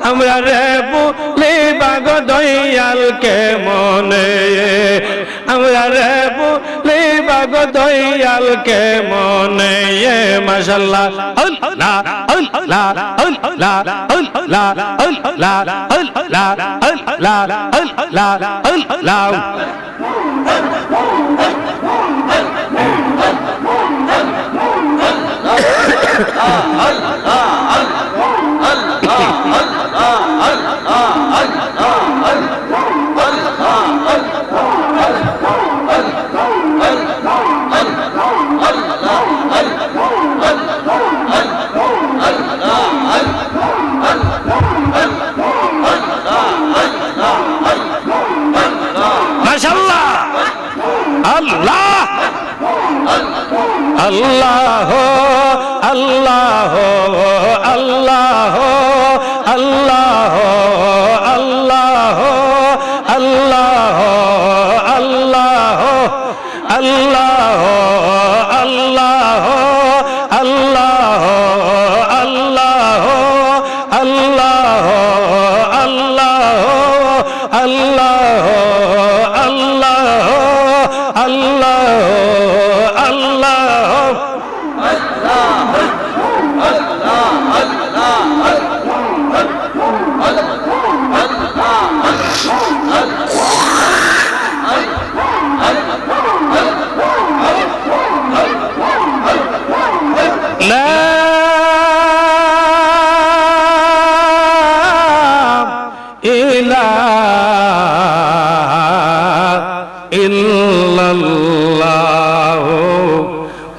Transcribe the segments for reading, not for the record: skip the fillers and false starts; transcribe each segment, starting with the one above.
আমরা রে ভুলিবা গো দয়ালকে মনে আমরা রে ভুলিবা গো দয়ালকে মনে মাশাআল্লাহ আল্লাহ আল্লাহ আল্লাহ আল্লাহ আল্লাহ আল্লাহ আল্লাহ আল্লাহ মাশাআল্লাহ আল্লাহ আল্লাহ আল্লাহ আল্লাহ আল্লাহ আল্লাহ আল্লাহ আল্লাহ আল্লাহ আল্লাহ আল্লাহ আল্লাহ আল্লাহ আল্লাহ আল্লাহ আল্লাহ আল্লাহ আল্লাহ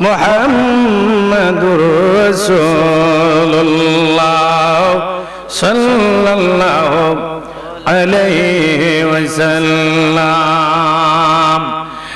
মুহাম্মাদুর রাসূলুল্লাহ সাল্লাল্লাহু আলাইহি ওয়াসাল্লাম